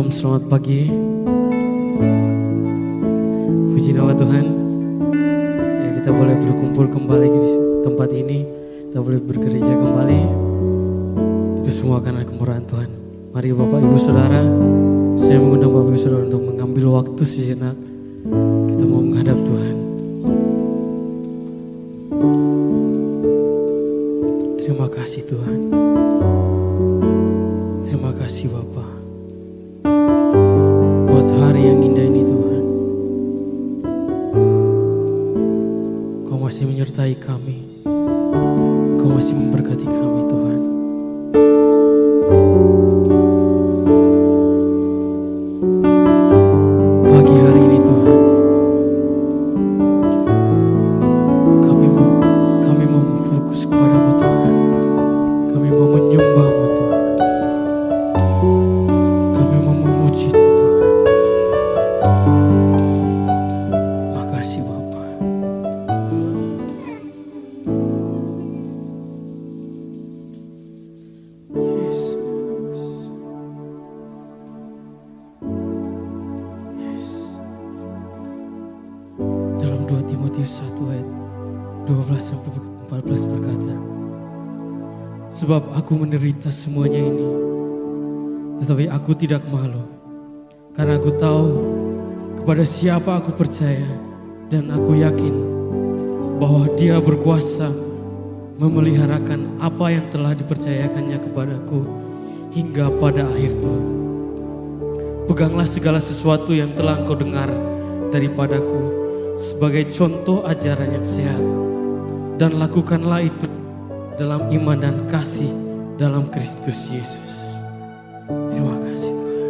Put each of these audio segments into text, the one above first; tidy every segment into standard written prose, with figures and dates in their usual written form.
Shalom, selamat pagi. Puji nama Tuhan. Ya, kita boleh berkumpul kembali di tempat ini. Kita boleh bergereja kembali. Itu semua karena kemurahan Tuhan. Mari Bapak Ibu Saudara, saya mengundang Bapak Ibu Saudara untuk mengambil waktu sejenak. Kita mau menghadap Tuhan. Terima kasih Tuhan. Terima kasih Bapak. Buat hari yang indah ini Tuhan. Kau masih menyertai kami. Kau masih memberkati kami Tuhan. Pagi hari ini Tuhan, kami mau fokus kepadamu Tuhan. Kami mau menyembah-Mu Tuhan. Kami mau memuji Tuhan. Makasih Bapa. Yesus. Yes. Dalam 2 Timotius 1 ayat 12-14 berkata, sebab aku menderita semuanya ini, tetapi aku tidak malu, karena aku tahu kepada siapa aku percaya, dan aku yakin bahwa Dia berkuasa memeliharakan apa yang telah dipercayakannya kepadaku hingga pada akhir tahun. Peganglah segala sesuatu yang telah engkau dengar daripadaku sebagai contoh ajaran yang sehat, dan lakukanlah itu dalam iman dan kasih dalam Kristus Yesus. Terima kasih Tuhan.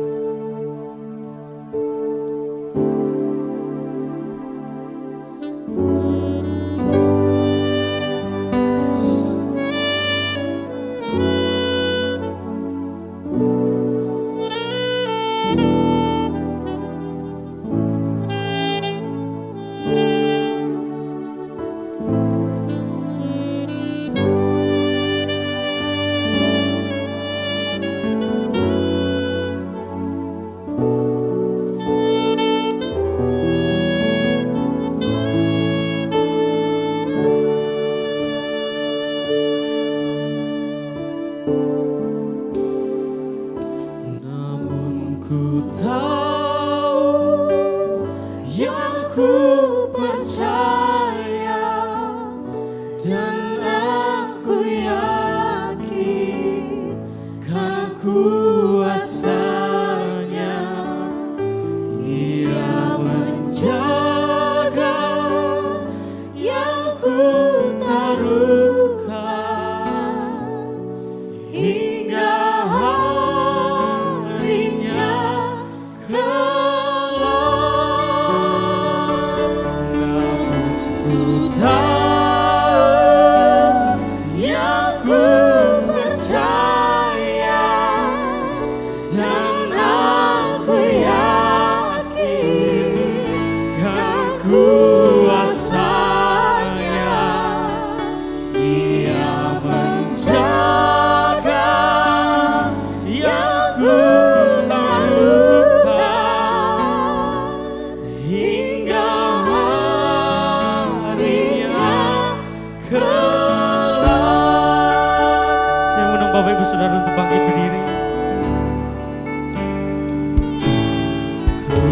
Namun ku tahu yang ku percaya, dan aku yakin kan kuasanya. Ia menjaga yang ku taruhkan hingga harinya kelak. Namun ku tahu yang ku percaya, dan aku yakin kan kuasanya. Ia menjaga yang ku taruhkan hingga harinya kelak. Saya undang Bapak Ibu Saudara untuk bangkit berdiri. Ku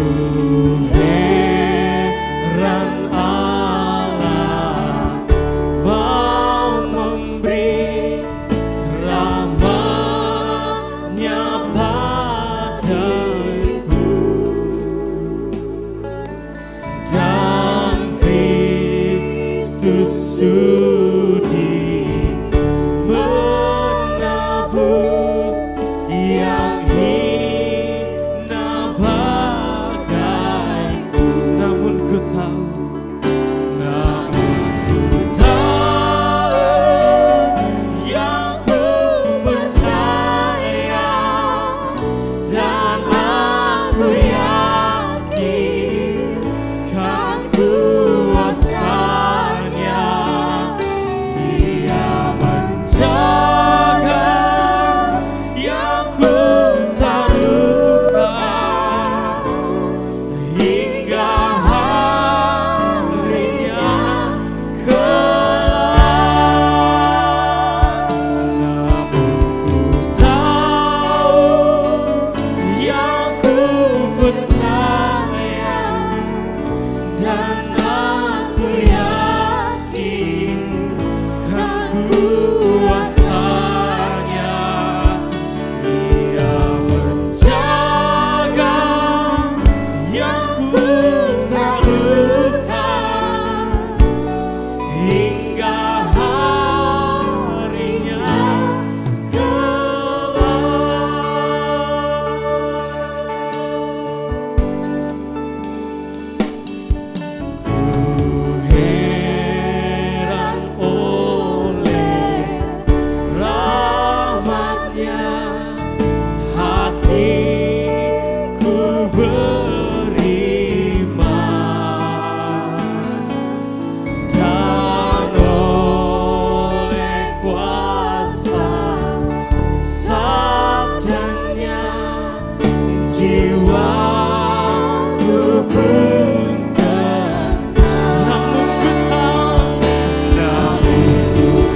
heran Allah mau memberi rahmat-Nya padaku, dan Kristus sudi menebus yang hina bagaiku. Namun ku tahu yang ku percaya, dan jiwaku pun tenang. Namun ku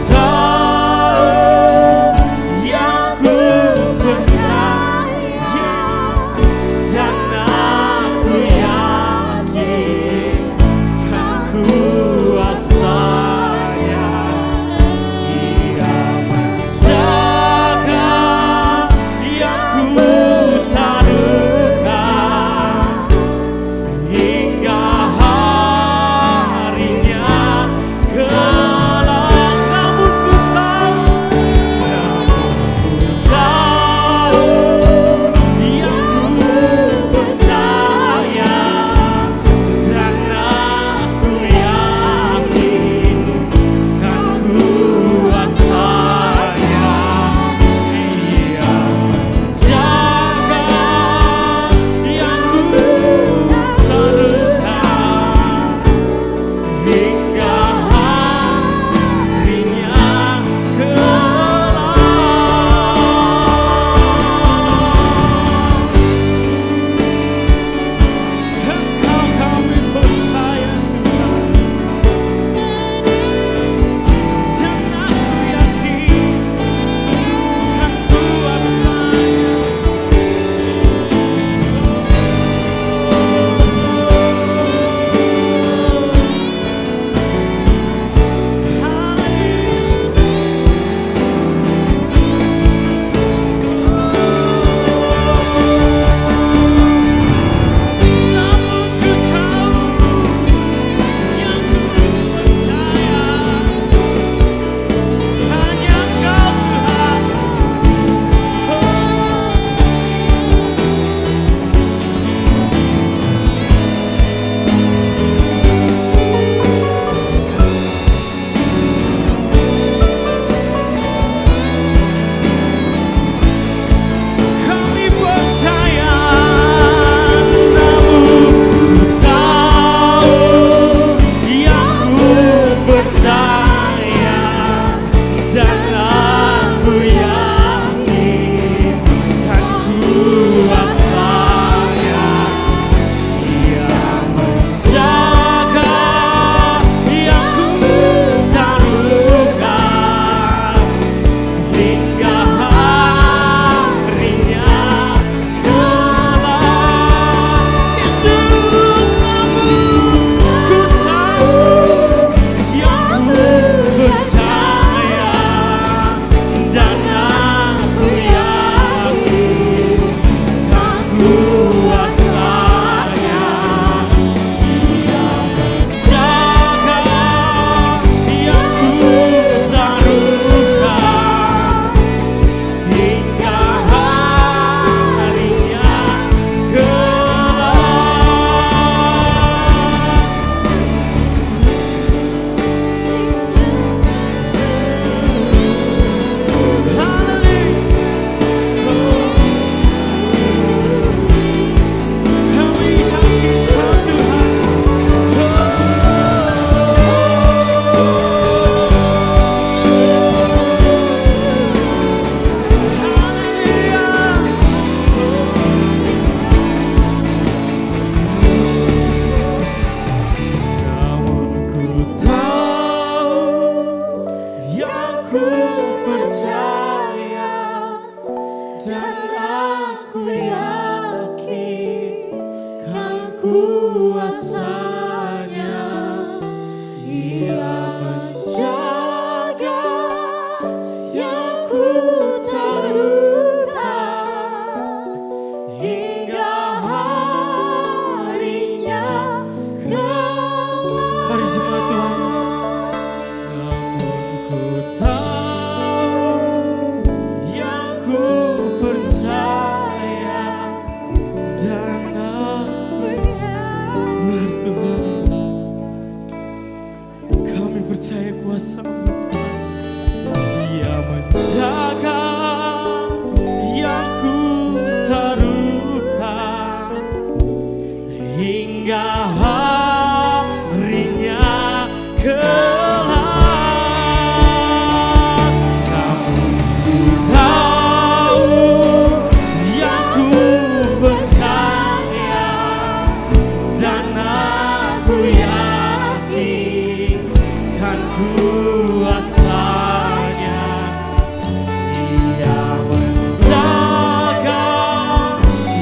tahu yang ku percaya, dan aku yakin kan kuasanya. Ia menjaga yang ku taruhkan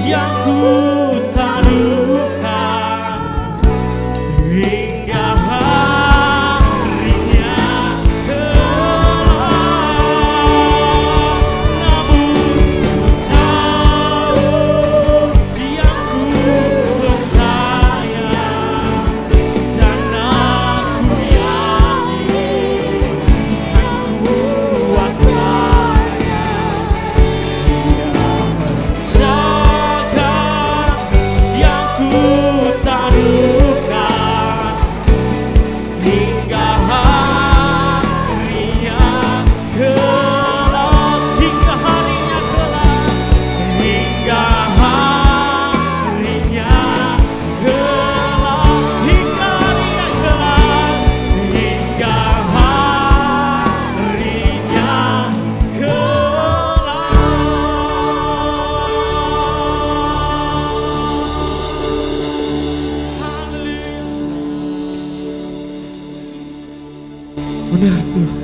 yang ku taruhkan hingga harinya kelak. Namun ku tahu yang ku percaya dan aku yakin kan kuasanya jaga yang ku taruhkan hingga harinya kelak, hingga harinya kelak, hingga harinya kelak, hingga harinya kelak, hingga harinya kelak. Haleluya. Benar Tuhan,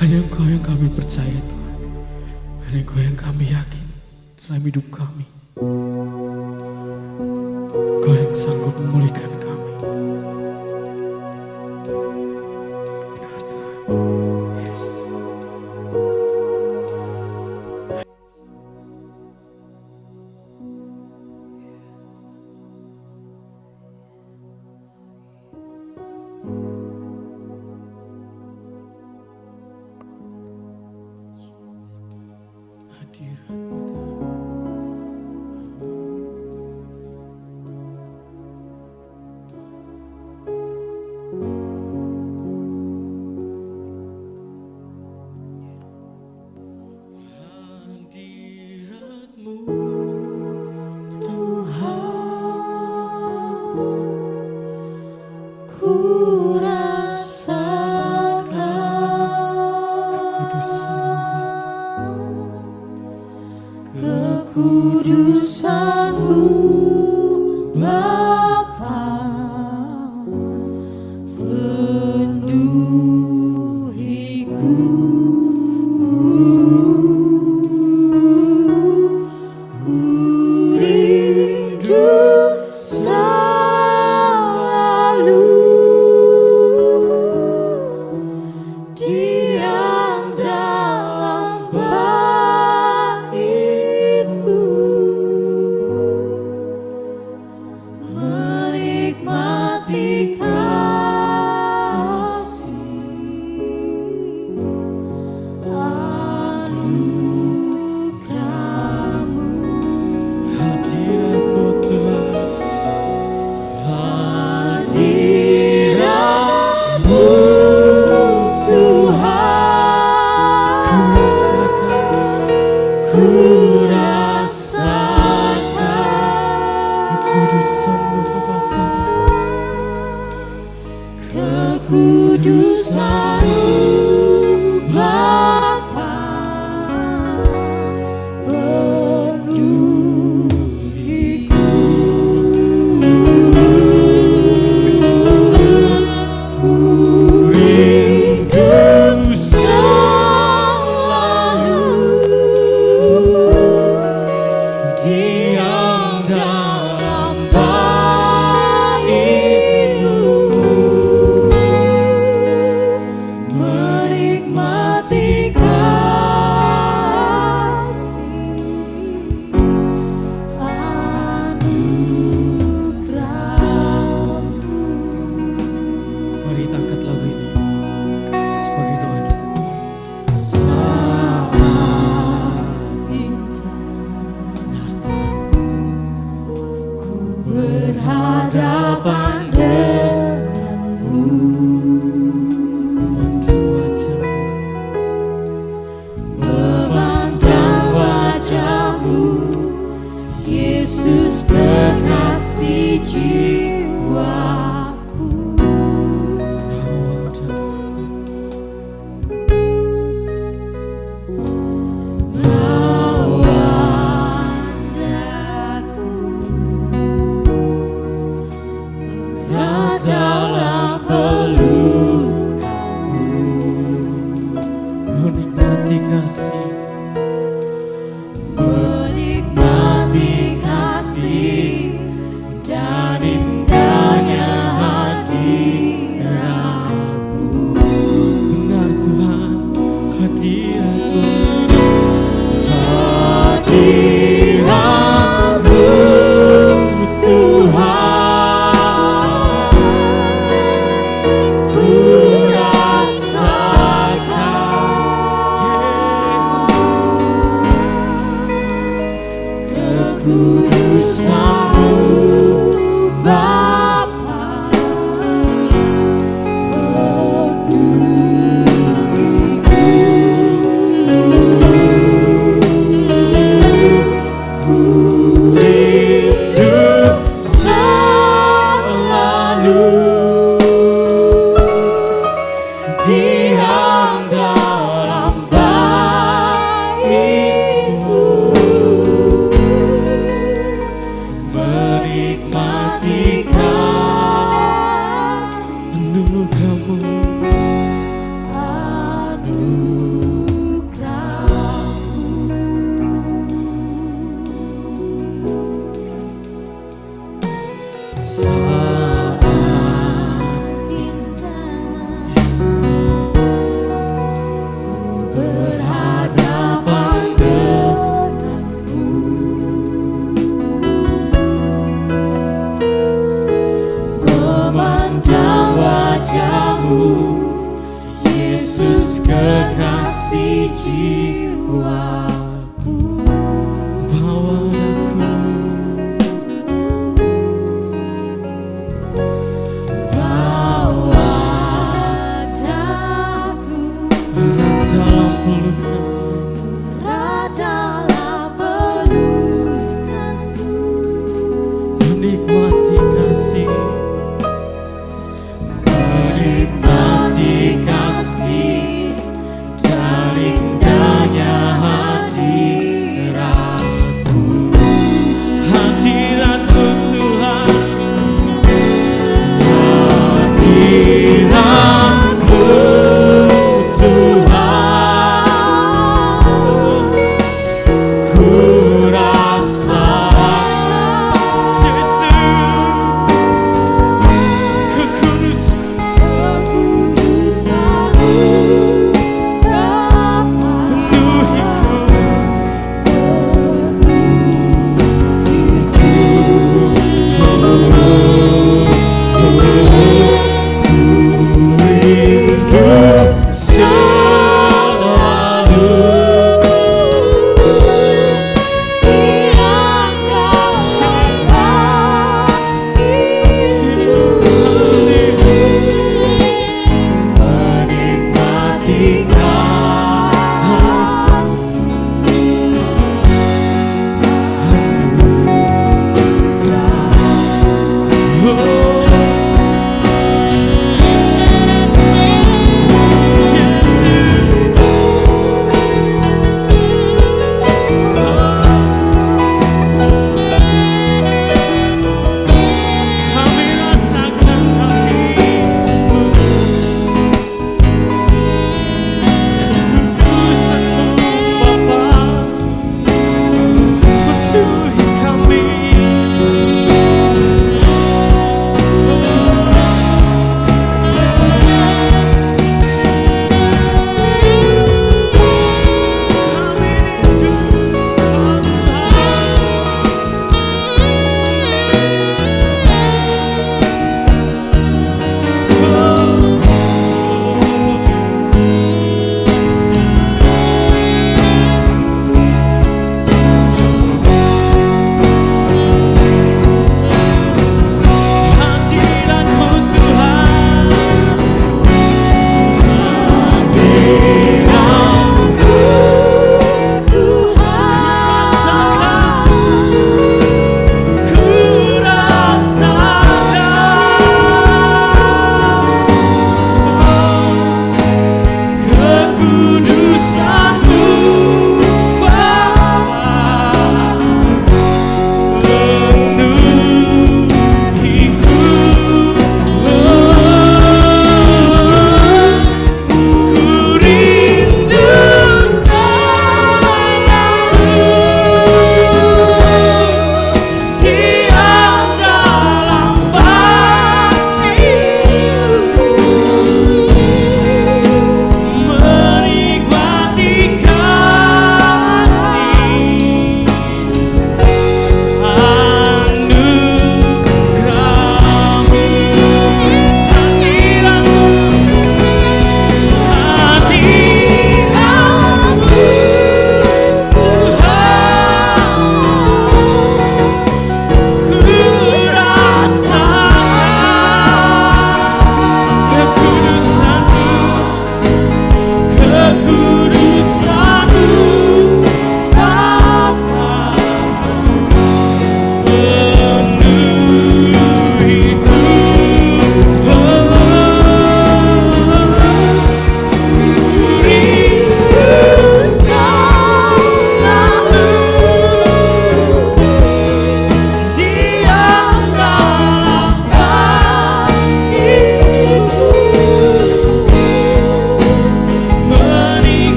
hanya Engkau yang kami percaya Tuhan, hanya Engkau yang kami yakin dalam hidup kami. Engkau yang sanggup memulihkan kami. Benar Tuhan. Yes. Hadirat-Mu Tuhan. Hadirat-Mu Tuhan, ku rasakan kekudusan-Mu Bapa, penuhiku. Ku rindu selalu diam dalam bait-Mu, menikmati kasih anugerah-Mu. Hadirat-Mu Tuhan. Hadirat-Mu Tuhan, ku rasakan Kekudusan-Mu Bapa, kekudusan-Mu Bapa, penuhiku. Ku rindu selalu diam dalam bait-Mu, menikmati kasih anugerah-Mu. mari kita angkat lagu ini sebagai doa kita. Sangat indah Benar Tuhan. ku berhadapan denganmu, Memandang wajah-Mu, memandang wajah-Mu, Yesus kekasih jiwaku. bawa dan Bawa daku erat dalam pelukan-Mu, menikmati kasih menikmati kehadiran-Mu Tuhan, ku rasakan kekudusan-Mu Bapa, ku rindu selalu diam dalam bait-Mu, menikmati Anugerah-Mu, saat indah ku berhadapan denganmu, memandang wajah-Mu, Yesus kekasih jiwaku. bawa Daku erat dalam pelukan, erat dalam pelukan-Mu, menikmati kasih, menikmati kasih dan indahnya hati.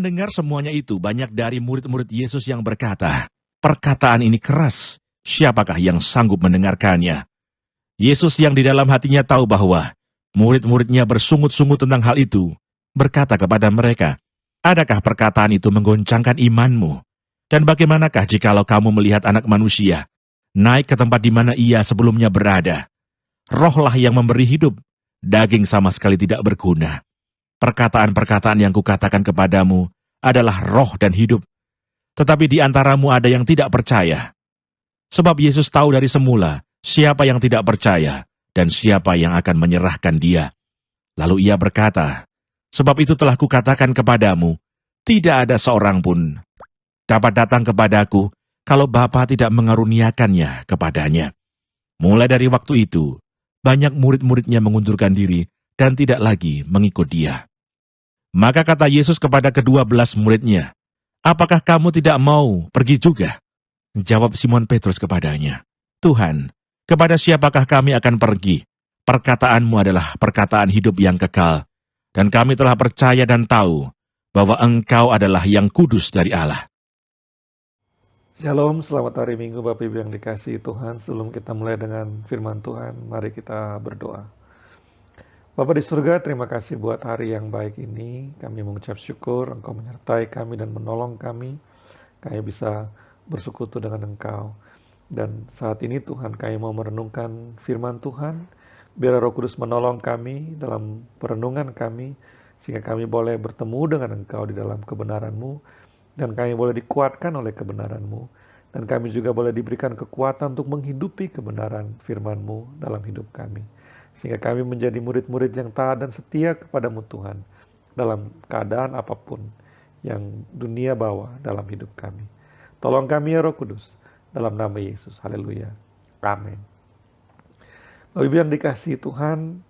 mendengar semuanya itu, banyak dari murid-murid Yesus yang berkata, "Perkataan ini keras, siapakah yang sanggup mendengarkannya?" Yesus yang di dalam hatinya tahu bahwa murid-muridnya bersungut-sungut tentang hal itu, berkata kepada mereka, "Adakah perkataan itu menggoncangkan imanmu? Dan bagaimanakah jikalau kamu melihat Anak Manusia naik ke tempat di mana ia sebelumnya berada? Rohlah yang memberi hidup, daging sama sekali tidak berguna. Perkataan-perkataan yang kukatakan kepadamu adalah roh dan hidup, tetapi di antaramu ada yang tidak percaya." Sebab Yesus tahu dari semula siapa yang tidak percaya dan siapa yang akan menyerahkan dia. Lalu ia berkata, "Sebab itu telah kukatakan kepadamu, tidak ada seorang pun dapat datang kepadaku kalau Bapa tidak mengaruniakannya kepadanya." Mulai dari waktu itu, banyak murid-muridnya mengundurkan diri dan tidak lagi mengikut dia. Maka kata Yesus kepada ke-12 muridnya, "Apakah kamu tidak mau pergi juga?" Jawab Simon Petrus kepadanya, "Tuhan, kepada siapakah kami akan pergi? Perkataanmu adalah perkataan hidup yang kekal, dan kami telah percaya dan tahu bahwa Engkau adalah yang kudus dari Allah." Shalom, selamat hari Minggu Bapak Ibu yang dikasihi Tuhan. Sebelum kita mulai dengan firman Tuhan, mari kita berdoa. Bapa di surga, terima kasih buat hari yang baik ini. Kami mengucap syukur Engkau menyertai kami dan menolong kami. Kami bisa bersekutu dengan Engkau. Dan saat ini Tuhan, kami mau merenungkan firman Tuhan. Biar Roh Kudus menolong kami dalam perenungan kami, sehingga kami boleh bertemu dengan Engkau di dalam kebenaran-Mu, dan kami boleh dikuatkan oleh kebenaran-Mu, dan kami juga boleh diberikan kekuatan untuk menghidupi kebenaran firman-Mu dalam hidup kami. Sehingga kami menjadi murid-murid yang taat dan setia kepadamu Tuhan, dalam keadaan apapun yang dunia bawa dalam hidup kami. Tolong kami ya Roh Kudus, dalam nama Yesus. Haleluya. Amin. Bapak Ibu yang dikasihi Tuhan,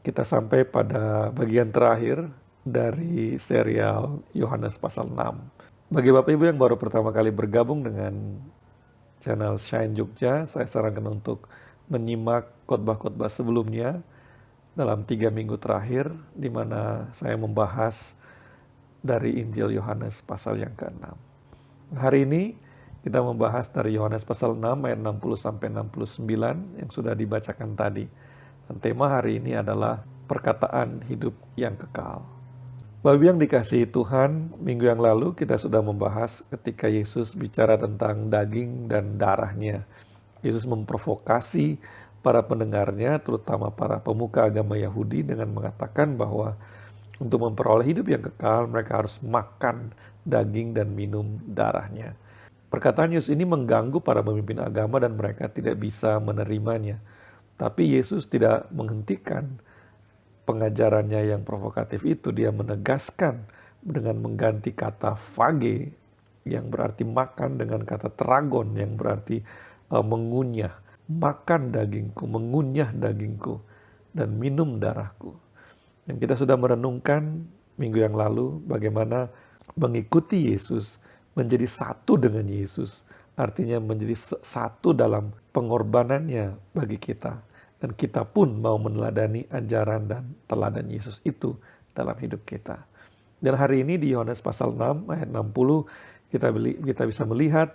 kita sampai pada bagian terakhir dari serial Yohanes pasal 6. Bagi Bapak Ibu yang baru pertama kali bergabung dengan channel Shine Jogja, saya sarankan untuk menyimak khotbah-khotbah sebelumnya dalam 3 minggu terakhir, di mana saya membahas dari Injil Yohanes pasal yang ke-6. Hari ini kita membahas dari Yohanes pasal 6 ayat 60-69 yang sudah dibacakan tadi. Dan tema hari ini adalah perkataan hidup yang kekal. Bapak yang dikasihi Tuhan, minggu yang lalu kita sudah membahas ketika Yesus bicara tentang daging dan darahnya. Yesus memprovokasi para pendengarnya, terutama para pemuka agama Yahudi, dengan mengatakan bahwa untuk memperoleh hidup yang kekal, mereka harus makan daging dan minum darahnya. Perkataan Yesus ini mengganggu para pemimpin agama dan mereka tidak bisa menerimanya. Tapi Yesus tidak menghentikan pengajarannya yang provokatif itu. Dia menegaskan dengan mengganti kata phage yang berarti makan dengan kata tragon yang berarti mengunyah. Makan dagingku, mengunyah dagingku, dan minum darahku. Dan kita sudah merenungkan minggu yang lalu bagaimana mengikuti Yesus, menjadi satu dengan Yesus, artinya menjadi satu dalam pengorbanannya bagi kita. Dan kita pun mau meneladani ajaran dan teladan Yesus itu dalam hidup kita. Dan hari ini di Yohanes pasal 6 ayat 60 kita bisa melihat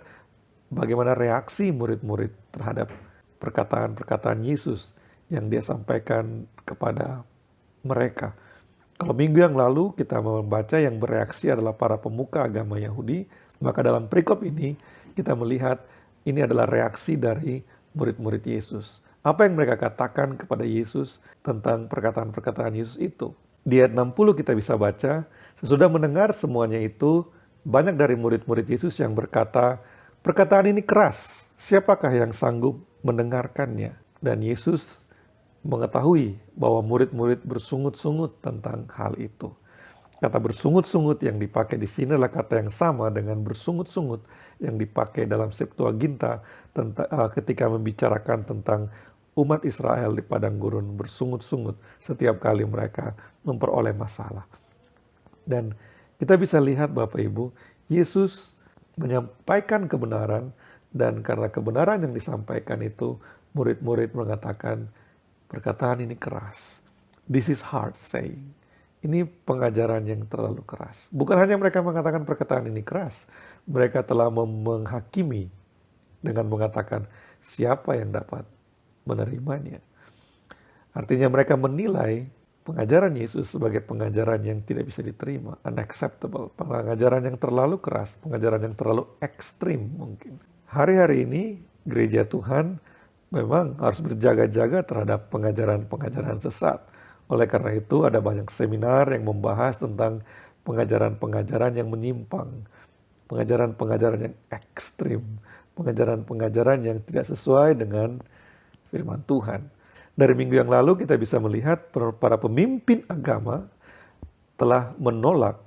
bagaimana reaksi murid-murid terhadap perkataan-perkataan Yesus yang dia sampaikan kepada mereka. Kalau minggu yang lalu kita membaca yang bereaksi adalah para pemuka agama Yahudi, maka dalam perikop ini kita melihat ini adalah reaksi dari murid-murid Yesus. Apa yang mereka katakan kepada Yesus tentang perkataan-perkataan Yesus itu? Di ayat 60 kita bisa baca, sesudah mendengar semuanya itu, banyak dari murid-murid Yesus yang berkata, "Perkataan ini keras, siapakah yang sanggup mendengarkannya?" Dan Yesus mengetahui bahwa murid-murid bersungut-sungut tentang hal itu. Kata bersungut-sungut yang dipakai di sini adalah kata yang sama dengan bersungut-sungut yang dipakai dalam Septuaginta ketika membicarakan tentang umat Israel di padang gurun bersungut-sungut setiap kali mereka memperoleh masalah. Dan kita bisa lihat Bapak Ibu, Yesus menyampaikan kebenaran, dan karena kebenaran yang disampaikan itu, murid-murid mengatakan, perkataan ini keras. This is hard saying. Ini pengajaran yang terlalu keras. Bukan hanya mereka mengatakan perkataan ini keras, mereka telah menghakimi dengan mengatakan siapa yang dapat menerimanya. Artinya mereka menilai pengajaran Yesus sebagai pengajaran yang tidak bisa diterima, unacceptable, pengajaran yang terlalu keras, pengajaran yang terlalu ekstrim mungkin. Hari-hari ini gereja Tuhan memang harus berjaga-jaga terhadap pengajaran-pengajaran sesat. Oleh karena itu ada banyak seminar yang membahas tentang pengajaran-pengajaran yang menyimpang, pengajaran-pengajaran yang ekstrim, pengajaran-pengajaran yang tidak sesuai dengan firman Tuhan. Dari minggu yang lalu kita bisa melihat para pemimpin agama telah menolak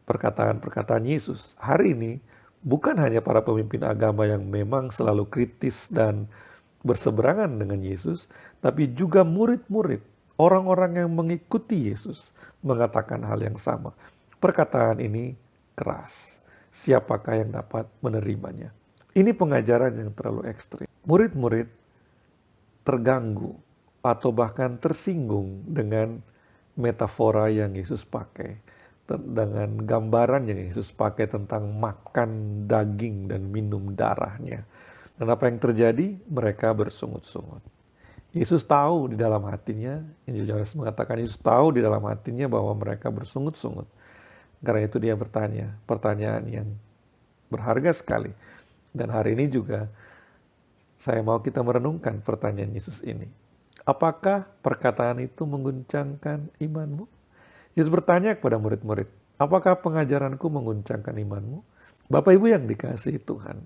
perkataan-perkataan Yesus. Hari ini bukan hanya para pemimpin agama yang memang selalu kritis dan berseberangan dengan Yesus, tapi juga murid-murid, orang-orang yang mengikuti Yesus mengatakan hal yang sama. Perkataan ini keras. Siapakah yang dapat menerimanya? Ini pengajaran yang terlalu ekstrim. Murid-murid terganggu atau bahkan tersinggung dengan metafora yang Yesus pakai, dengan gambaran yang Yesus pakai tentang makan daging dan minum darahnya. Dan apa yang terjadi? Mereka bersungut-sungut. Yesus tahu di dalam hatinya, Injil Yohanes mengatakan Yesus tahu di dalam hatinya bahwa mereka bersungut-sungut. Karena itu dia bertanya, pertanyaan yang berharga sekali. Dan hari ini juga saya mau kita merenungkan pertanyaan Yesus ini. Apakah perkataan itu mengguncangkan imanmu? Yesus bertanya kepada murid-murid, apakah pengajaranku mengguncangkan imanmu? Bapak Ibu yang dikasihi Tuhan,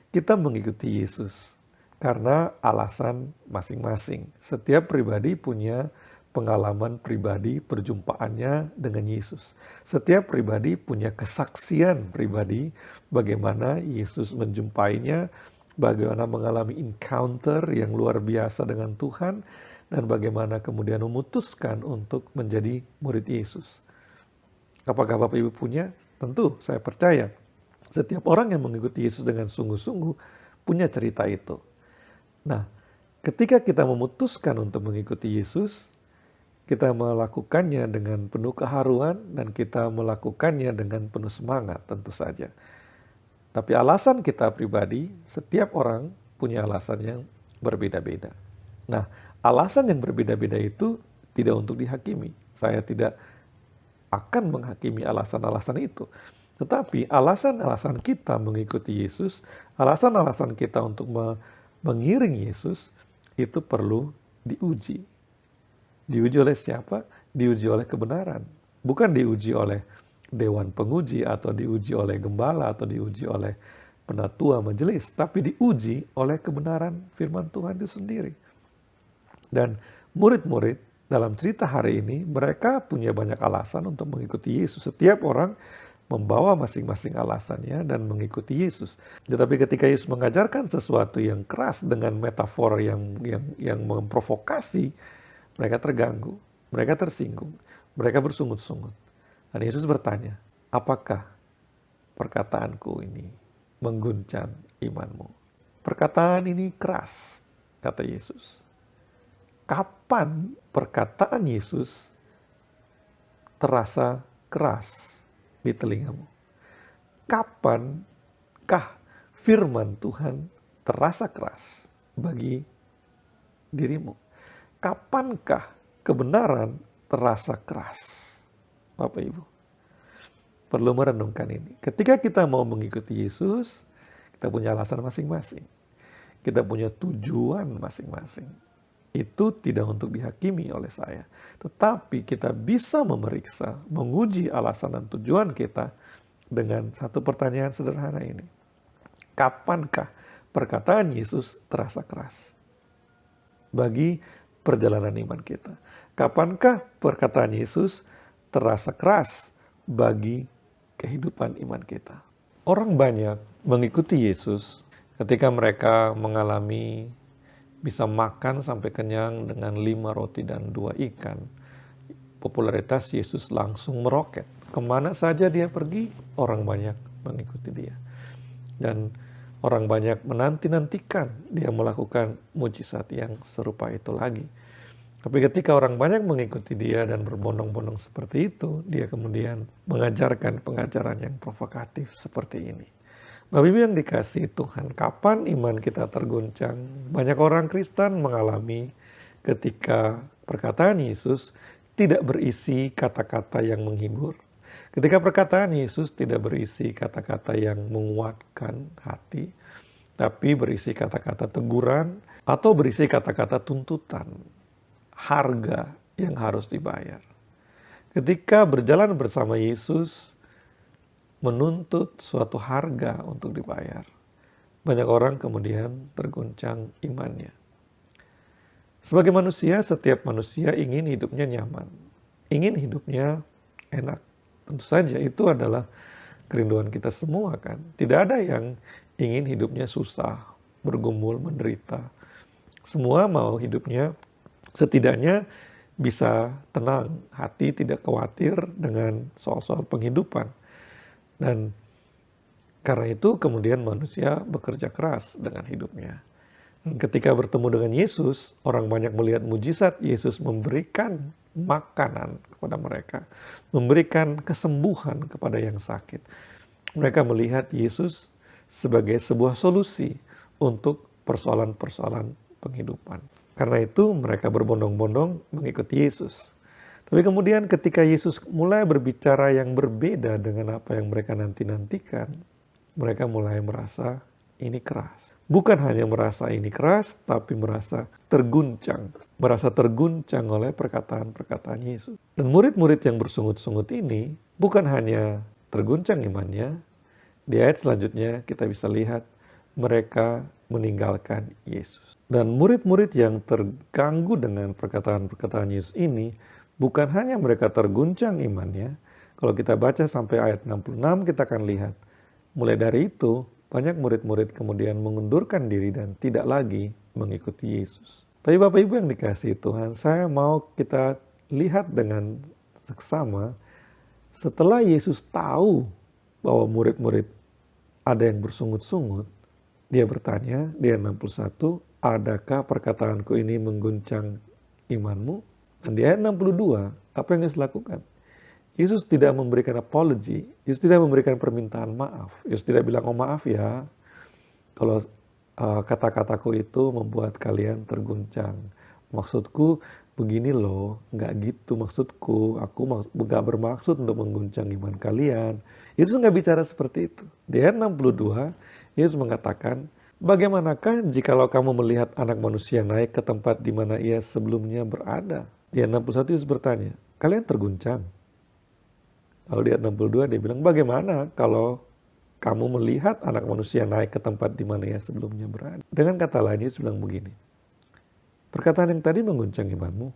kita mengikuti Yesus karena alasan masing-masing. Setiap pribadi punya pengalaman pribadi perjumpaannya dengan Yesus. Setiap pribadi punya kesaksian pribadi bagaimana Yesus menjumpainya, bagaimana mengalami encounter yang luar biasa dengan Tuhan, dan bagaimana kemudian memutuskan untuk menjadi murid Yesus. Apakah Bapak Ibu punya? Tentu saya percaya setiap orang yang mengikuti Yesus dengan sungguh-sungguh punya cerita itu. Nah, ketika kita memutuskan untuk mengikuti Yesus, kita melakukannya dengan penuh keharuan dan kita melakukannya dengan penuh semangat tentu saja. Tapi alasan kita pribadi, setiap orang punya alasan yang berbeda-beda. Nah, alasan yang berbeda-beda itu tidak untuk dihakimi. Saya tidak akan menghakimi alasan-alasan itu. Tetapi alasan-alasan kita mengikuti Yesus, alasan-alasan kita untuk mengiring Yesus, itu perlu diuji. Diuji oleh siapa? Diuji oleh kebenaran. Bukan diuji oleh dewan penguji, atau diuji oleh gembala, atau diuji oleh penatua majelis, tapi diuji oleh kebenaran firman Tuhan itu sendiri. Dan murid-murid dalam cerita hari ini, mereka punya banyak alasan untuk mengikuti Yesus. Setiap orang membawa masing-masing alasannya dan mengikuti Yesus. Tetapi ketika Yesus mengajarkan sesuatu yang keras dengan metafor yang memprovokasi, mereka terganggu, mereka tersinggung, mereka bersungut-sungut. Dan Yesus bertanya, apakah perkataanku ini mengguncang imanmu? Perkataan ini keras, kata Yesus. Kapan perkataan Yesus terasa keras di telingamu? Kapankah firman Tuhan terasa keras bagi dirimu? Kapankah kebenaran terasa keras? Bapak Ibu, perlu merenungkan ini. Ketika kita mau mengikuti Yesus, kita punya alasan masing-masing. Kita punya tujuan masing-masing. Itu tidak untuk dihakimi oleh saya. Tetapi kita bisa memeriksa, menguji alasan dan tujuan kita dengan satu pertanyaan sederhana ini. Kapankah perkataan Yesus terasa keras bagi perjalanan iman kita? Kapankah perkataan Yesus terasa keras bagi kehidupan iman kita? Orang banyak mengikuti Yesus ketika mereka mengalami bisa makan sampai kenyang dengan 5 roti dan 2 ikan. Popularitas Yesus langsung meroket. Kemana saja dia pergi, orang banyak mengikuti dia. Dan orang banyak menanti-nantikan dia melakukan mujizat yang serupa itu lagi. Tapi ketika orang banyak mengikuti dia dan berbondong-bondong seperti itu, dia kemudian mengajarkan pengajaran yang provokatif seperti ini. Bapak Ibu yang dikasihi Tuhan, kapan iman kita terguncang? Banyak orang Kristen mengalami ketika perkataan Yesus tidak berisi kata-kata yang menghibur. Ketika perkataan Yesus tidak berisi kata-kata yang menguatkan hati, tapi berisi kata-kata teguran atau berisi kata-kata tuntutan, harga yang harus dibayar. Ketika berjalan bersama Yesus menuntut suatu harga untuk dibayar, banyak orang kemudian terguncang imannya. Sebagai manusia, setiap manusia ingin hidupnya nyaman, ingin hidupnya enak. Tentu saja itu adalah kerinduan kita semua kan. Tidak ada yang ingin hidupnya susah, bergumul, menderita. Semua mau hidupnya setidaknya bisa tenang, hati tidak khawatir dengan soal-soal penghidupan. Dan karena itu kemudian manusia bekerja keras dengan hidupnya. Dan ketika bertemu dengan Yesus, orang banyak melihat mujizat Yesus memberikan makanan kepada mereka, memberikan kesembuhan kepada yang sakit. Mereka melihat Yesus sebagai sebuah solusi untuk persoalan-persoalan penghidupan. Karena itu mereka berbondong-bondong mengikuti Yesus. Tapi kemudian ketika Yesus mulai berbicara yang berbeda dengan apa yang mereka nanti-nantikan, mereka mulai merasa ini keras. Bukan hanya merasa ini keras, tapi merasa terguncang. Merasa terguncang oleh perkataan-perkataan Yesus. Dan murid-murid yang bersungut-sungut ini bukan hanya terguncang imannya, di ayat selanjutnya kita bisa lihat mereka meninggalkan Yesus. Dan murid-murid yang terganggu dengan perkataan-perkataan Yesus ini, bukan hanya mereka terguncang imannya, kalau kita baca sampai ayat 66 kita akan lihat, mulai dari itu banyak murid-murid kemudian mengundurkan diri dan tidak lagi mengikuti Yesus. Tapi Bapak Ibu yang dikasihi Tuhan, saya mau kita lihat dengan seksama, setelah Yesus tahu bahwa murid-murid ada yang bersungut-sungut, dia bertanya di ayat 61, adakah perkataanku ini mengguncang imanmu? Dan di ayat 62, apa yang Yesus lakukan? Yesus tidak memberikan apology, Yesus tidak memberikan permintaan maaf. Yesus tidak bilang, oh maaf ya, kalau kata-kataku itu membuat kalian terguncang. Maksudku begini loh, nggak gitu maksudku, aku nggak bermaksud untuk mengguncang iman kalian. Yesus nggak bicara seperti itu. Di ayat 62, Yesus mengatakan, bagaimanakah jikalau kamu melihat anak manusia naik ke tempat di mana ia sebelumnya berada? Di ayat 61 Yesus bertanya, kalian terguncang? Lalu di ayat 62 dia bilang, bagaimana kalau kamu melihat anak manusia naik ke tempat di mana ia sebelumnya berada? Dengan kata lain Yesus bilang begini, perkataan yang tadi mengguncang imanmu?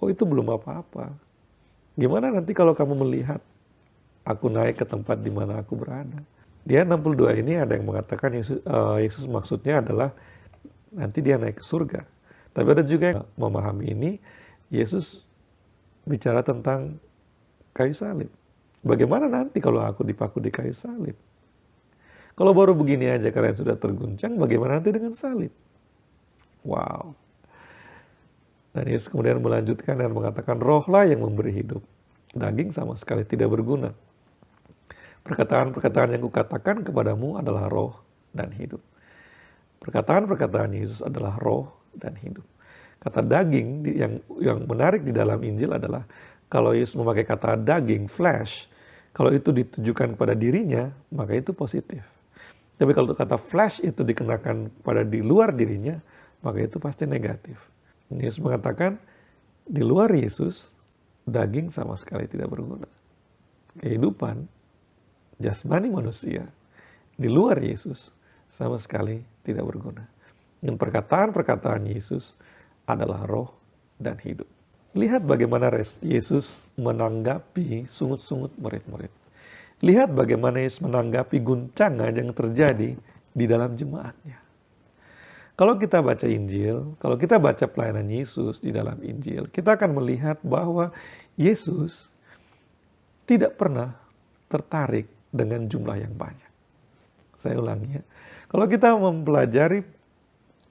Oh itu belum apa-apa. Gimana nanti kalau kamu melihat aku naik ke tempat di mana aku berada? Di ayat 62 ini ada yang mengatakan Yesus maksudnya adalah nanti dia naik ke surga. Tapi ada juga yang memahami ini, Yesus bicara tentang kayu salib. Bagaimana nanti kalau aku dipaku di kayu salib? Kalau baru begini aja kalian sudah terguncang, bagaimana nanti dengan salib? Wow. Dan Yesus kemudian melanjutkan dan mengatakan, rohlah yang memberi hidup. Daging sama sekali tidak berguna. Perkataan-perkataan yang kukatakan kepadamu adalah roh dan hidup. Perkataan-perkataan Yesus adalah roh dan hidup. Kata daging yang menarik di dalam Injil adalah kalau Yesus memakai kata daging, flesh, kalau itu ditujukan pada dirinya, maka itu positif. Tapi kalau kata flesh itu dikenakan pada di luar dirinya, maka itu pasti negatif. Yesus mengatakan, di luar Yesus, daging sama sekali tidak berguna. Kehidupan jasmani manusia di luar Yesus sama sekali tidak berguna. Dan perkataan-perkataan Yesus adalah roh dan hidup. Lihat bagaimana Yesus menanggapi sungut-sungut murid-murid. Lihat bagaimana Yesus menanggapi guncangan yang terjadi di dalam jemaatnya. Kalau kita baca Injil, kalau kita baca pelayanan Yesus di dalam Injil, kita akan melihat bahwa Yesus tidak pernah tertarik dengan jumlah yang banyak. Saya ulangi ya. Kalau kita mempelajari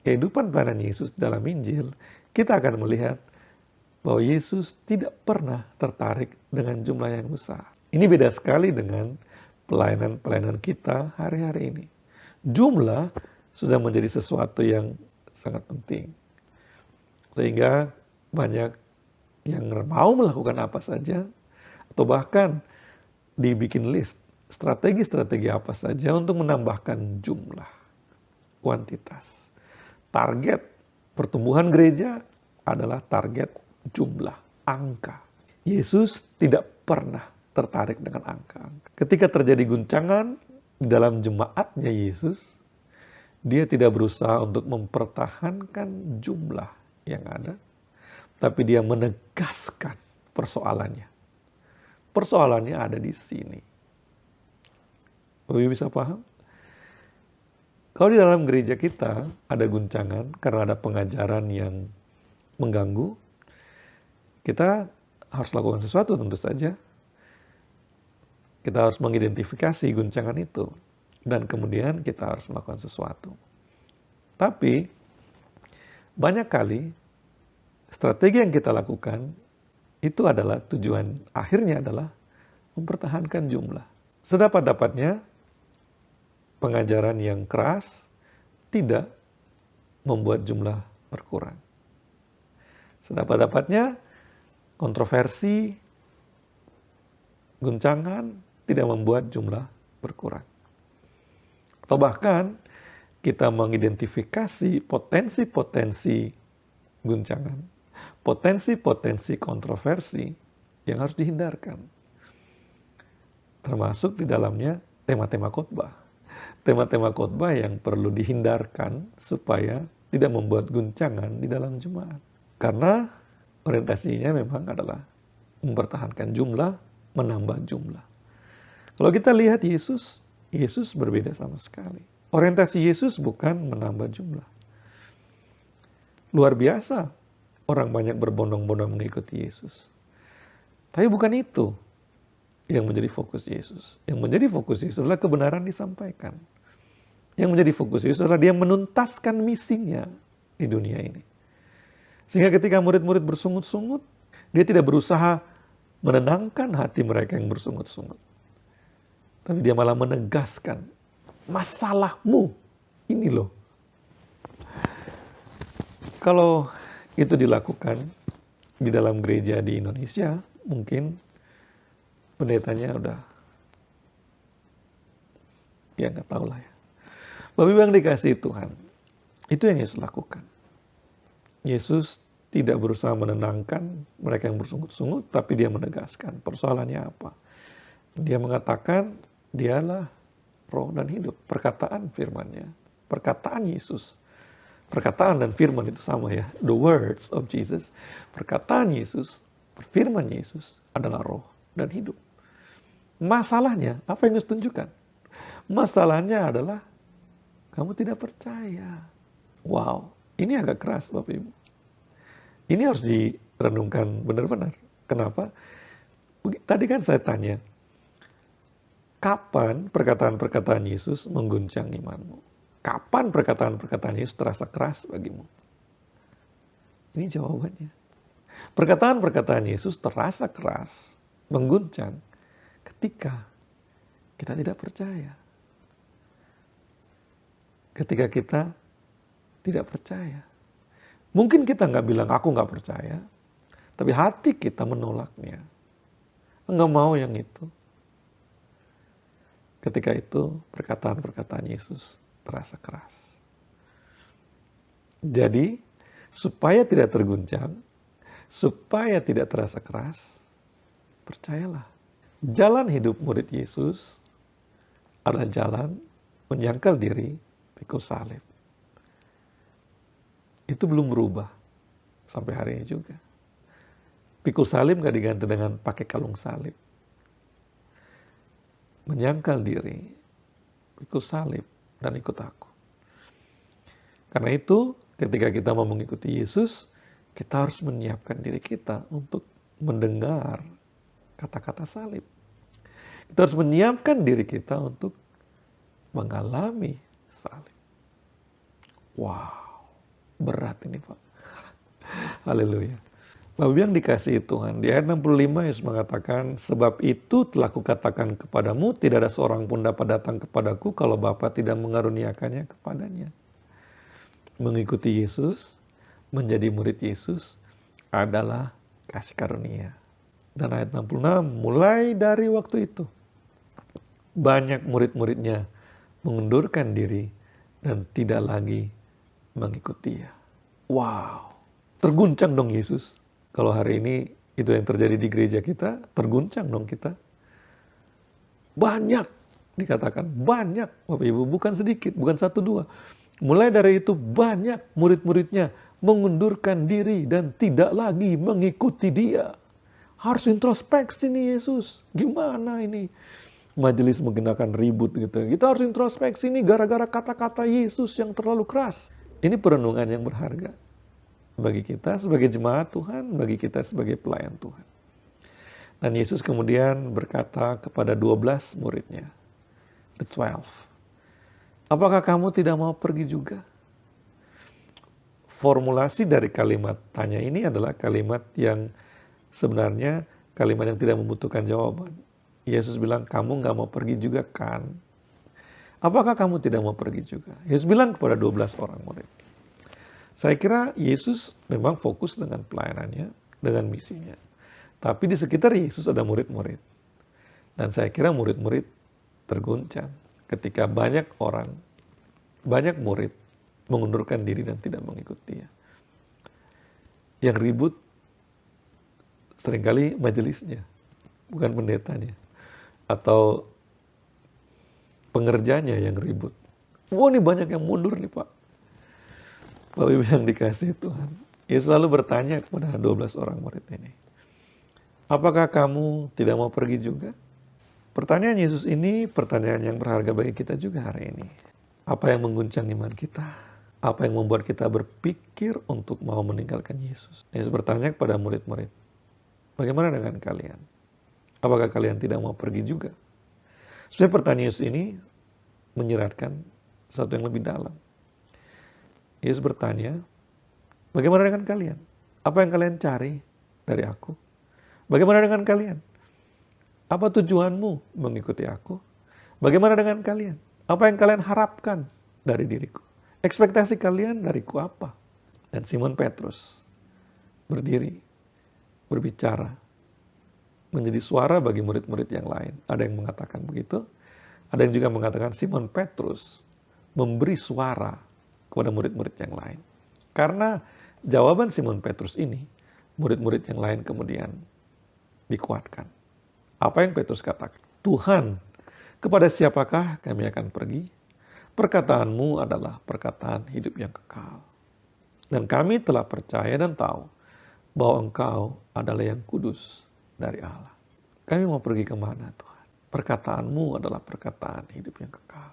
kehidupan pelayanan Yesus dalam Injil, kita akan melihat bahwa Yesus tidak pernah tertarik dengan jumlah yang besar. Ini beda sekali dengan pelayanan-pelayanan kita hari-hari ini. Jumlah sudah menjadi sesuatu yang sangat penting. Sehingga banyak yang mau melakukan apa saja, atau bahkan dibikin list strategi-strategi apa saja untuk menambahkan jumlah, kuantitas. Target pertumbuhan gereja adalah target jumlah, angka. Yesus tidak pernah tertarik dengan angka-angka. Ketika terjadi guncangan di dalam jemaatnya Yesus, dia tidak berusaha untuk mempertahankan jumlah yang ada, tapi dia menegaskan persoalannya. Persoalannya ada di sini. Bapak Ibu bisa paham? Kalau di dalam gereja kita ada guncangan karena ada pengajaran yang mengganggu, kita harus lakukan sesuatu tentu saja. Kita harus mengidentifikasi guncangan itu. Dan kemudian kita harus melakukan sesuatu. Tapi, banyak kali strategi yang kita lakukan itu adalah tujuan akhirnya adalah mempertahankan jumlah. Sedapat-dapatnya, pengajaran yang keras tidak membuat jumlah berkurang. Sedapat-dapatnya, kontroversi, guncangan tidak membuat jumlah berkurang. Atau bahkan kita mengidentifikasi potensi-potensi guncangan, potensi-potensi kontroversi yang harus dihindarkan. Termasuk di dalamnya tema-tema khotbah. Tema-tema khotbah yang perlu dihindarkan supaya tidak membuat guncangan di dalam jemaat. Karena orientasinya memang adalah mempertahankan jumlah, menambah jumlah. Kalau kita lihat Yesus berbeda sama sekali. Orientasi Yesus bukan menambah jumlah. Luar biasa orang banyak berbondong-bondong mengikuti Yesus. Tapi bukan itu yang menjadi fokus Yesus. Yang menjadi fokus Yesus adalah kebenaran disampaikan. Yang menjadi fokus Yesus adalah dia menuntaskan misinya di dunia ini. Sehingga ketika murid-murid bersungut-sungut, dia tidak berusaha menenangkan hati mereka yang bersungut-sungut. Tapi dia malah menegaskan, masalahmu ini loh. Kalau itu dilakukan di dalam gereja di Indonesia, mungkin pendetanya udah, ya nggak tahu lah ya. Bapak Ibu yang dikasihi Tuhan, itu yang Yesus lakukan. Yesus tidak berusaha menenangkan mereka yang bersungut-sungut, tapi dia menegaskan persoalannya apa. Dia mengatakan, dialah roh dan hidup. Perkataan firman-Nya, perkataan Yesus. Perkataan dan firman itu sama ya. The words of Jesus. Perkataan Yesus, firman Yesus adalah roh dan hidup. Masalahnya, apa yang Yesus tunjukkan? Masalahnya adalah kamu tidak percaya. Wow, ini agak keras Bapak Ibu. Ini harus direnungkan benar-benar. Kenapa? Tadi kan saya tanya, kapan perkataan-perkataan Yesus mengguncang imanmu? Kapan perkataan-perkataan Yesus terasa keras bagimu? Ini jawabannya. Perkataan-perkataan Yesus terasa keras, mengguncang ketika kita tidak percaya. Ketika kita tidak percaya. Mungkin kita nggak bilang, aku nggak percaya. Tapi hati kita menolaknya. Nggak mau yang itu. Ketika itu, perkataan-perkataan Yesus terasa keras. Jadi, supaya tidak terguncang, supaya tidak terasa keras, percayalah. Jalan hidup murid Yesus adalah jalan menyangkal diri, pikul salib. Itu belum berubah sampai hari ini juga. Pikul salib gak diganti dengan pakai kalung salib. Menyangkal diri, pikul salib, dan ikut aku. Karena itu, ketika kita mau mengikuti Yesus, kita harus menyiapkan diri kita untuk mendengar kata-kata salib. Kita harus menyiapkan diri kita untuk mengalami salib. Wow. Berat ini Pak. Haleluya. Bapak yang dikasihi Tuhan, di ayat 65 Yesus mengatakan, sebab itu telah kukatakan kepadamu, tidak ada seorang pun dapat datang kepadaku kalau Bapa tidak mengaruniakannya kepadanya. Mengikuti Yesus, menjadi murid Yesus adalah kasih karunia. Dan ayat 66, mulai dari waktu itu, banyak murid-muridnya mengundurkan diri dan tidak lagi mengikuti Dia. Wow, terguncang dong Yesus. Kalau hari ini itu yang terjadi di gereja kita, terguncang dong kita. Banyak, dikatakan banyak, Bapak Ibu, bukan sedikit, bukan satu dua. Mulai dari itu banyak murid-muridnya mengundurkan diri dan tidak lagi mengikuti Dia. Harus introspeksi nih Yesus, gimana ini? Majelis mungkin akan ribut gitu. Kita harus introspeksi nih gara-gara kata-kata Yesus yang terlalu keras. Ini perenungan yang berharga. Bagi kita sebagai jemaat Tuhan, bagi kita sebagai pelayan Tuhan. Dan Yesus kemudian berkata kepada 12 muridnya, the 12, apakah kamu tidak mau pergi juga? Formulasi dari kalimat tanya ini adalah kalimat yang sebenarnya kalimat yang tidak membutuhkan jawaban. Yesus bilang, kamu gak mau pergi juga kan? Apakah kamu tidak mau pergi juga? Yesus bilang kepada 12 orang murid. Saya kira Yesus memang fokus dengan pelayanannya, dengan misinya. Tapi di sekitar Yesus ada murid-murid. Dan saya kira murid-murid terguncang ketika banyak orang, banyak murid mengundurkan diri dan tidak mengikuti Dia. Yang ribut seringkali majelisnya, bukan pendetanya. Atau pengerjanya yang ribut. Wah, ini banyak yang mundur nih Pak. Bapak Ibu yang dikasihi Tuhan, Yesus selalu bertanya kepada 12 orang murid ini, apakah kamu tidak mau pergi juga? Pertanyaan Yesus ini pertanyaan yang berharga bagi kita juga hari ini. Apa yang mengguncang iman kita? Apa yang membuat kita berpikir untuk mau meninggalkan Yesus? Yesus bertanya kepada murid-murid, bagaimana dengan kalian? Apakah kalian tidak mau pergi juga? Sebenarnya pertanyaan Yesus ini menyiratkan sesuatu yang lebih dalam. Yesus bertanya, bagaimana dengan kalian? Apa yang kalian cari dari aku? Bagaimana dengan kalian? Apa tujuanmu mengikuti aku? Bagaimana dengan kalian? Apa yang kalian harapkan dari diriku? Ekspektasi kalian dariku apa? Dan Simon Petrus berdiri, berbicara, menjadi suara bagi murid-murid yang lain. Ada yang mengatakan begitu, ada yang juga mengatakan Simon Petrus memberi suara kepada murid-murid yang lain. Karena jawaban Simon Petrus ini, murid-murid yang lain kemudian dikuatkan. Apa yang Petrus katakan? Tuhan, kepada siapakah kami akan pergi? Perkataanmu adalah perkataan hidup yang kekal. Dan kami telah percaya dan tahu bahwa Engkau adalah yang kudus dari Allah. Kami mau pergi kemana Tuhan? Perkataanmu adalah perkataan hidup yang kekal.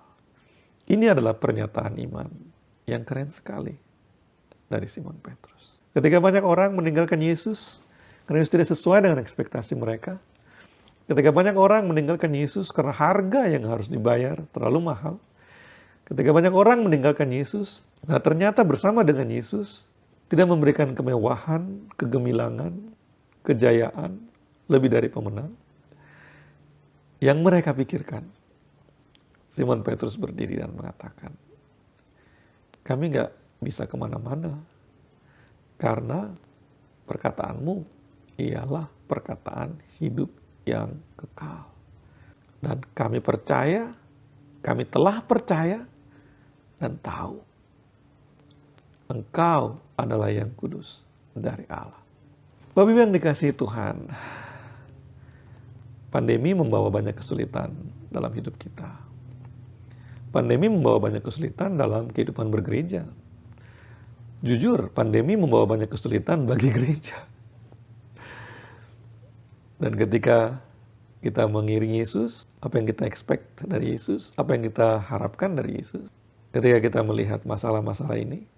Ini adalah pernyataan iman yang keren sekali dari Simon Petrus. Ketika banyak orang meninggalkan Yesus karena Yesus tidak sesuai dengan ekspektasi mereka, ketika banyak orang meninggalkan Yesus karena harga yang harus dibayar terlalu mahal, ketika banyak orang meninggalkan Yesus karena ternyata bersama dengan Yesus tidak memberikan kemewahan, kegemilangan, kejayaan, lebih dari pemenang, yang mereka pikirkan, Simon Petrus berdiri dan mengatakan, kami gak bisa kemana-mana karena perkataanmu ialah perkataan hidup yang kekal. Dan kami percaya, kami telah percaya dan tahu Engkau adalah yang kudus dari Allah. Bapak Ibu yang dikasihi Tuhan, pandemi membawa banyak kesulitan dalam hidup kita. Pandemi membawa banyak kesulitan dalam kehidupan bergereja. Jujur, pandemi membawa banyak kesulitan bagi gereja. Dan ketika kita mengiringi Yesus, apa yang kita expect dari Yesus, apa yang kita harapkan dari Yesus, ketika kita melihat masalah-masalah ini,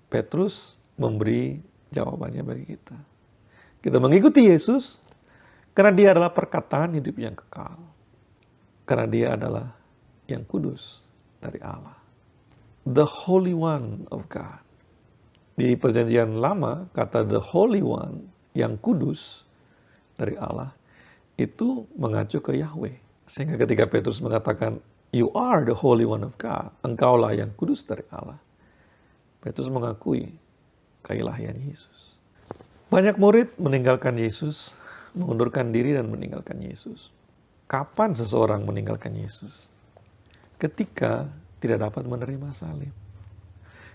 Petrus memberi jawabannya bagi kita. Kita mengikuti Yesus karena Dia adalah perkataan hidup yang kekal. Karena Dia adalah yang kudus dari Allah. The Holy One of God. Di perjanjian lama, kata the Holy One, yang kudus dari Allah, itu mengacu ke Yahweh. Sehingga ketika Petrus mengatakan, "You are the Holy One of God," engkaulah yang kudus dari Allah, Petrus mengakui keilahian Yesus. Banyak murid meninggalkan Yesus, mengundurkan diri dan meninggalkan Yesus. Kapan seseorang meninggalkan Yesus? Ketika tidak dapat menerima salib.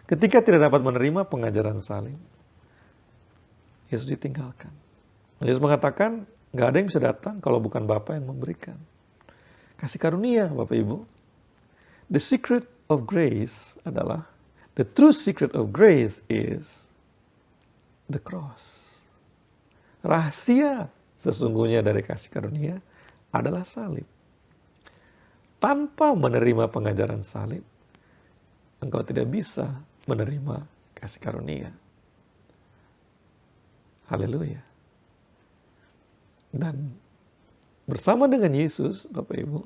Ketika tidak dapat menerima pengajaran salib, Yesus ditinggalkan. Yesus mengatakan, gak ada yang bisa datang kalau bukan Bapa yang memberikan. Kasih karunia, Bapak Ibu. The secret of grace adalah, the true secret of grace is the cross. Rahasia sesungguhnya dari kasih karunia adalah salib. Tanpa menerima pengajaran salib, engkau tidak bisa menerima kasih karunia. Haleluya. Dan bersama dengan Yesus, Bapak Ibu,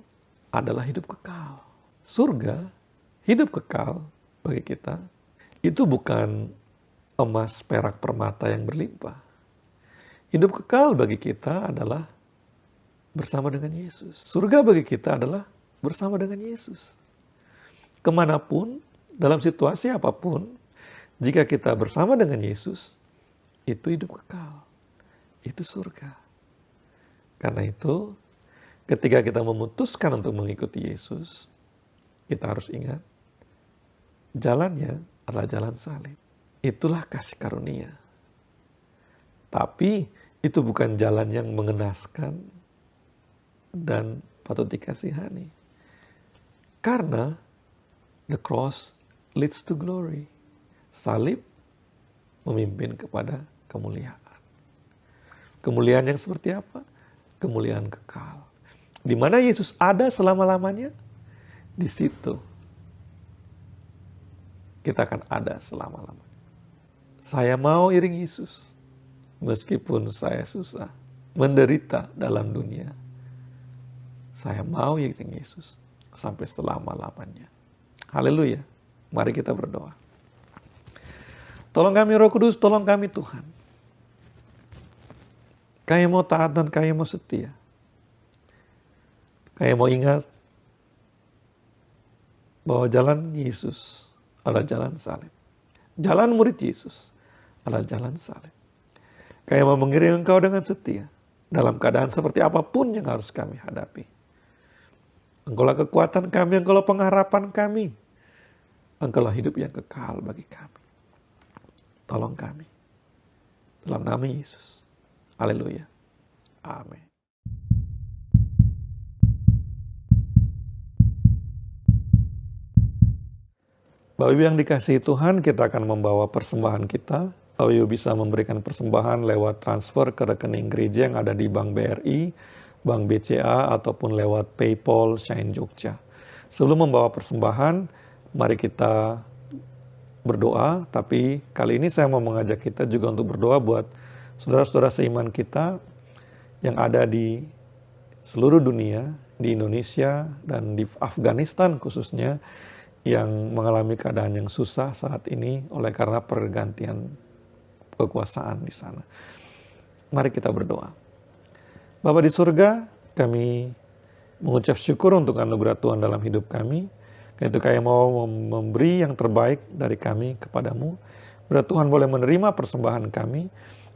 adalah hidup kekal. Surga, hidup kekal bagi kita, itu bukan emas, perak, permata yang berlimpah. Hidup kekal bagi kita adalah bersama dengan Yesus. Surga bagi kita adalah bersama dengan Yesus. Kemanapun, dalam situasi apapun, jika kita bersama dengan Yesus, itu hidup kekal. Itu surga. Karena itu, ketika kita memutuskan untuk mengikuti Yesus, kita harus ingat, jalannya adalah jalan salib. Itulah kasih karunia. Tapi, itu bukan jalan yang mengenaskan dan patut dikasihani. Karena the cross leads to glory. Salib memimpin kepada kemuliaan. Kemuliaan yang seperti apa? Kemuliaan kekal. Di mana Yesus ada selama-lamanya, di situ kita akan ada selama-lamanya. Saya mau iring Yesus, meskipun saya susah, menderita dalam dunia. Saya mau iring Yesus sampai selama-lamanya. Haleluya. Mari kita berdoa. Tolong kami Roh Kudus, tolong kami Tuhan. Kami mau taat dan kami mau setia. Kami mau ingat bahwa jalan Yesus adalah jalan salib. Jalan murid Yesus adalah jalan salib. Kami mau mengiring Engkau dengan setia dalam keadaan seperti apapun yang harus kami hadapi. Engkaulah kekuatan kami, Engkaulah pengharapan kami. Engkaulah hidup yang kekal bagi kami. Tolong kami. Dalam nama Yesus. Haleluya. Amin. Bapak Ibu yang dikasihi Tuhan, kita akan membawa persembahan kita. Bapak Ibu bisa memberikan persembahan lewat transfer ke rekening gereja yang ada di Bank BRI, Bank BCA, ataupun lewat PayPal Shine Jogja. Sebelum membawa persembahan, mari kita berdoa. Tapi kali ini saya mau mengajak kita juga untuk berdoa buat saudara-saudara seiman kita yang ada di seluruh dunia, di Indonesia dan di Afghanistan khususnya, yang mengalami keadaan yang susah saat ini oleh karena pergantian kekuasaan di sana. Mari kita berdoa. Bapa di surga, kami mengucap syukur untuk anugerah Tuhan dalam hidup kami. Karena itu kami mau memberi yang terbaik dari kami kepadamu. Biar Tuhan boleh menerima persembahan kami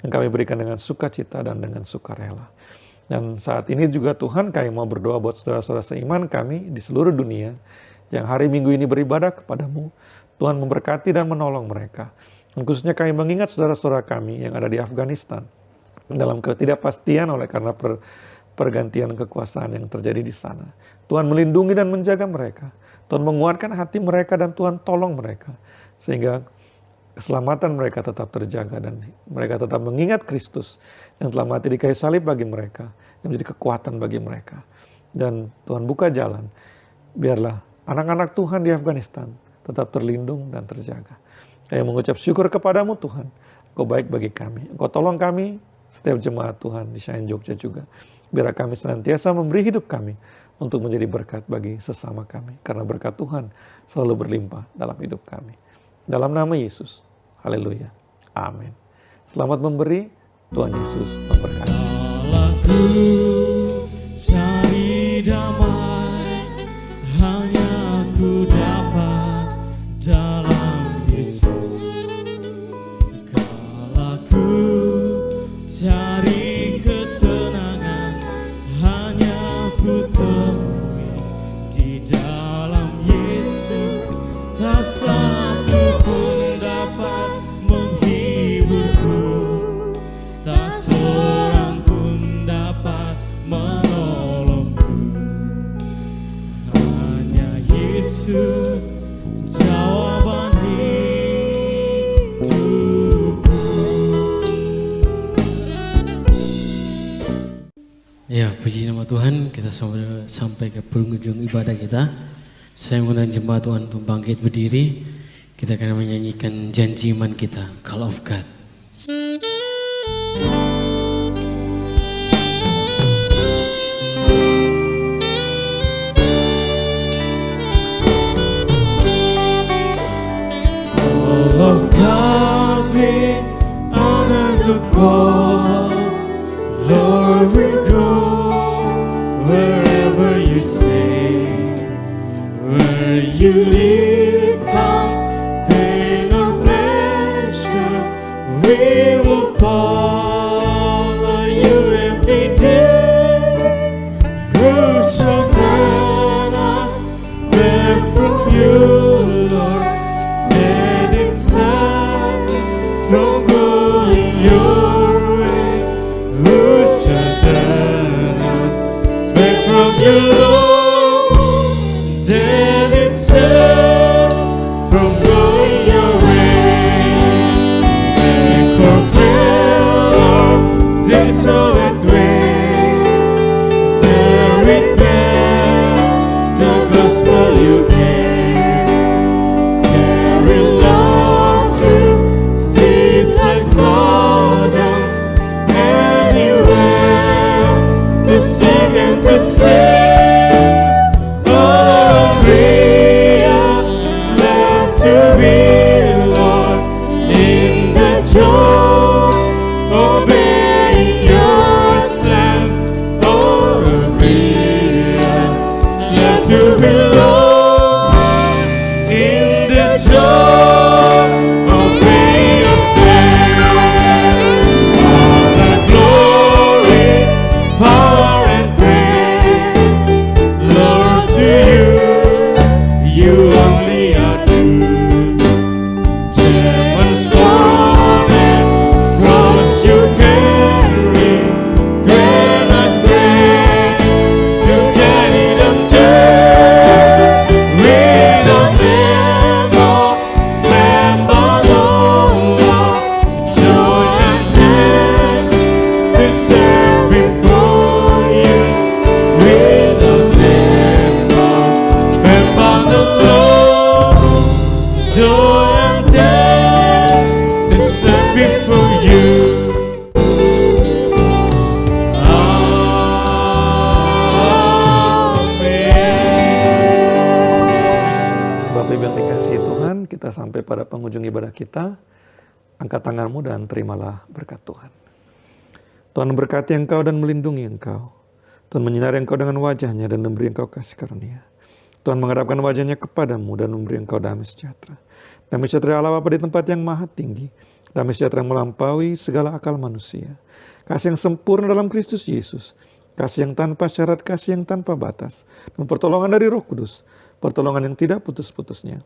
yang kami berikan dengan sukacita dan dengan sukarela. Dan saat ini juga Tuhan, kami mau berdoa buat saudara-saudara seiman kami di seluruh dunia yang hari Minggu ini beribadah kepadamu. Tuhan memberkati dan menolong mereka. Dan khususnya kami mengingat saudara-saudara kami yang ada di Afghanistan dalam ketidakpastian oleh karena pergantian kekuasaan yang terjadi di sana. Tuhan melindungi dan menjaga mereka. Tuhan menguatkan hati mereka dan Tuhan tolong mereka. Sehingga keselamatan mereka tetap terjaga dan mereka tetap mengingat Kristus yang telah mati di kayu salib bagi mereka. Yang menjadi kekuatan bagi mereka. Dan Tuhan buka jalan. Biarlah anak-anak Tuhan di Afghanistan tetap terlindung dan terjaga. Kami mengucap syukur kepadamu Tuhan. Engkau baik bagi kami. Engkau tolong kami, setiap jemaat Tuhan di Shine Jogja juga. Biar kami senantiasa memberi hidup kami untuk menjadi berkat bagi sesama kami. Karena berkat Tuhan selalu berlimpah dalam hidup kami. Dalam nama Yesus. Haleluya. Amin. Selamat memberi, Tuhan Yesus memberkati. Aku cari damai, hanya aku dapat dalam Yesus. Kalau aku cari ketenangan, hanya aku temui di dalam Yesus. Tak satu pun dapat menghiburku, tak seorang pun dapat menolongku. Hanya Yesus jawaban hidupku. Ya, puji nama Tuhan, kita sampai ke penghujung ibadah kita. Saya mengundang jemaat Tuhan untuk bangkit berdiri. Kita akan menyanyikan janji iman kita, Call of God. Call of God, we honor the call. Lord, we go wherever you say. Where you lead, come, pain or pleasure, we will follow you every day. Who shall turn us back from you, Lord? That inside from going your way. Who shall turn us back from you, Lord? That inside from going your way. Thanks for failure, desolate grace. Tear it back, the gospel you gave. Carry love to streets like Sodom, anywhere to seek and to save. To be Lord in the joy, obeying yourself, oh, agree, to be Lord in the joy, obeying yourself. All the glory, power and praise, Lord, to you only are due. Sampai pada penghujung ibadah kita, angkat tanganmu dan terimalah berkat Tuhan. Tuhan memberkati engkau dan melindungi engkau. Tuhan menyinari engkau dengan wajahnya dan memberi engkau kasih karunia. Tuhan menghadapkan wajahnya kepadamu dan memberi engkau damai sejahtera. Damai sejahtera Allah Bapa di tempat yang maha tinggi. Damai sejahtera yang melampaui segala akal manusia. Kasih yang sempurna dalam Kristus Yesus. Kasih yang tanpa syarat, kasih yang tanpa batas. Dan pertolongan dari Roh Kudus. Pertolongan yang tidak putus-putusnya.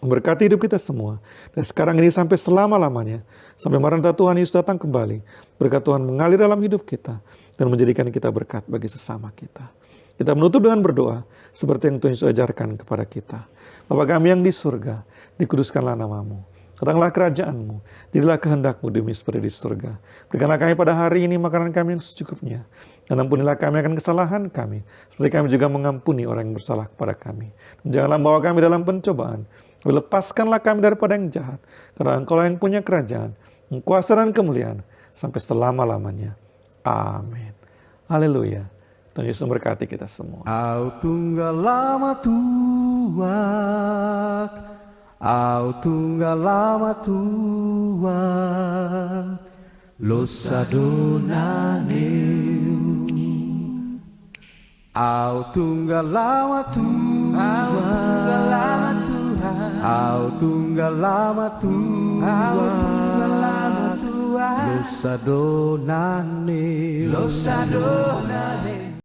Memberkati hidup kita semua. Dan sekarang ini sampai selama-lamanya. Sampai Maranatha Tuhan Yesus datang kembali. Berkat Tuhan mengalir dalam hidup kita. Dan menjadikan kita berkat bagi sesama kita. Kita menutup dengan berdoa. Seperti yang Tuhan Yesus ajarkan kepada kita. Bapa kami yang di surga. Dikuduskanlah namamu. Datanglah kerajaanmu. Jadilah kehendakmu demi seperti di surga. Berikanlah kami pada hari ini makanan kami yang secukupnya. Dan ampunilah kami akan kesalahan kami. Seperti kami juga mengampuni orang yang bersalah kepada kami. Dan janganlah bawa kami dalam pencobaan. Lepaskanlah kami daripada yang jahat. Karena Engkau yang punya kerajaan, kuasa dan kemuliaan sampai selama-lamanya. Amin. Haleluya. Tuhan Yesus memberkati kita semua. Au tunggal lama tuak, Au tunggal lama Tuhan, lo sadonaneu. Au tunggal lama Tuhan, au tunggal lama Tuhan, lo sadonaneu.